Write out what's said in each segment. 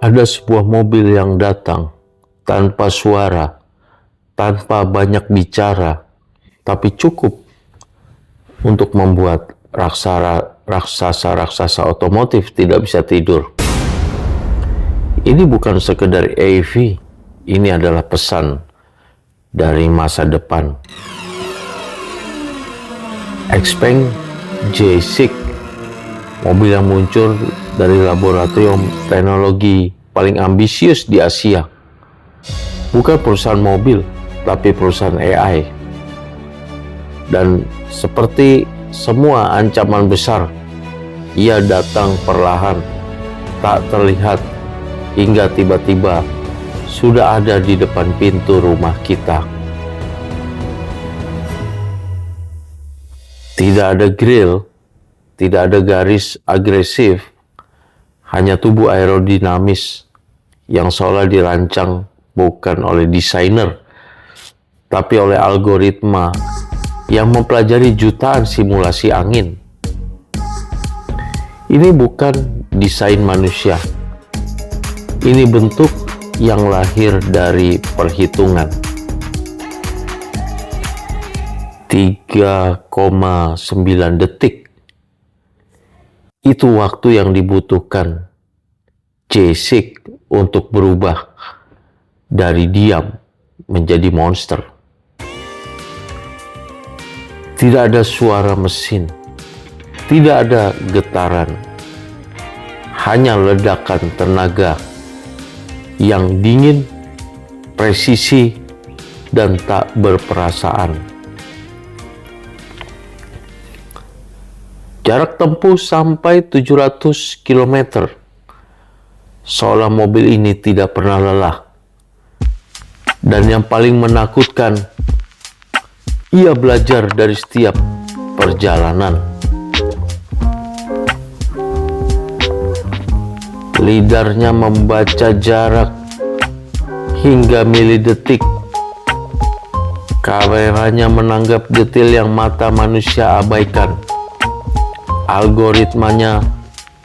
Ada sebuah mobil yang datang tanpa suara, tanpa banyak bicara, tapi cukup untuk membuat raksasa-raksasa otomotif tidak bisa tidur. Ini bukan sekedar AV, ini adalah pesan dari masa depan. XPeng J6, mobil yang muncul dari laboratorium teknologi paling ambisius di Asia. Bukan perusahaan mobil, tapi perusahaan AI. Dan seperti semua ancaman besar, ia datang perlahan, tak terlihat, hingga tiba-tiba sudah ada di depan pintu rumah kita. Tidak ada grill, tidak ada garis agresif, hanya tubuh aerodinamis yang seolah dirancang bukan oleh desainer, tapi oleh algoritma yang mempelajari jutaan simulasi angin. Ini bukan desain manusia. Ini bentuk yang lahir dari perhitungan. 3,9 detik. Itu waktu yang dibutuhkan J6 untuk berubah dari diam menjadi monster. Tidak ada suara mesin, tidak ada getaran, hanya ledakan tenaga yang dingin, presisi, dan tak berperasaan. Jarak tempuh sampai 700 km. Seolah mobil ini tidak pernah lelah. Dan yang paling menakutkan, ia belajar dari setiap perjalanan. Lidarnya membaca jarak hingga milidetik. Kameranya menanggap detail yang mata manusia abaikan. Algoritmanya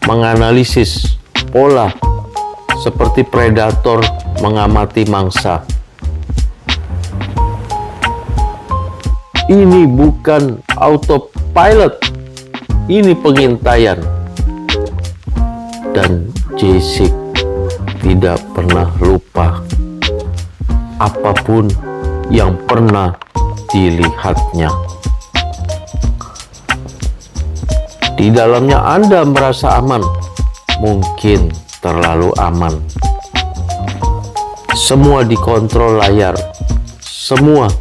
menganalisis pola seperti predator mengamati mangsa. Ini bukan autopilot, ini pengintaian. Dan J6 tidak pernah lupa apapun yang pernah dilihatnya. Di dalamnya Anda merasa aman, mungkin terlalu aman. Semua dikontrol layar, semua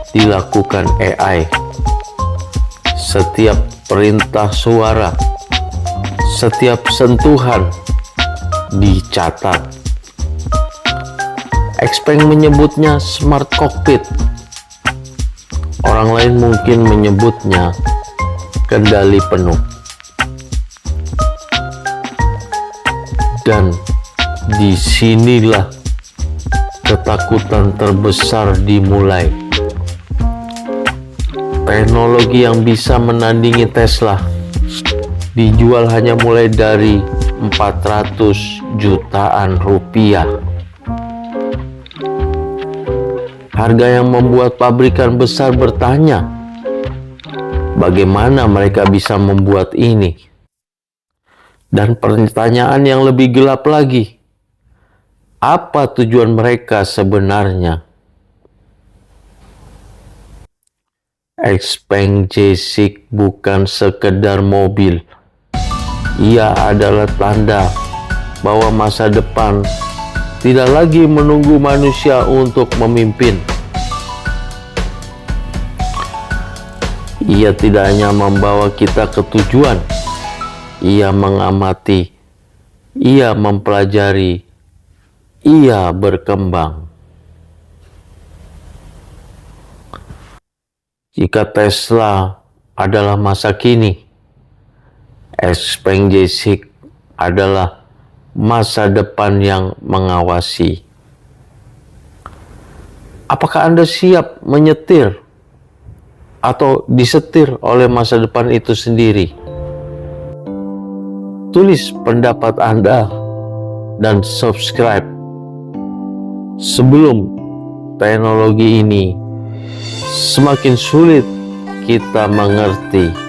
dilakukan AI. Setiap perintah suara, setiap sentuhan dicatat. XPeng menyebutnya smart cockpit. Orang lain mungkin menyebutnya kendali penuh. Dan disinilah ketakutan terbesar dimulai. Teknologi yang bisa menandingi Tesla dijual hanya mulai dari 400 jutaan rupiah. Harga yang membuat pabrikan besar bertanya, bagaimana mereka bisa membuat ini? Dan pertanyaan yang lebih gelap lagi, apa tujuan mereka sebenarnya? XPeng J6 bukan sekedar mobil. Ia adalah tanda bahwa masa depan tidak lagi menunggu manusia untuk memimpin. Ia tidak hanya membawa kita ke tujuan, ia mengamati, ia mempelajari, ia berkembang. Jika Tesla adalah masa kini, XPeng J6 adalah masa depan yang mengawasi. Apakah Anda siap menyetir atau disetir oleh masa depan itu sendiri? Tulis pendapat Anda dan subscribe sebelum teknologi ini semakin sulit kita mengerti.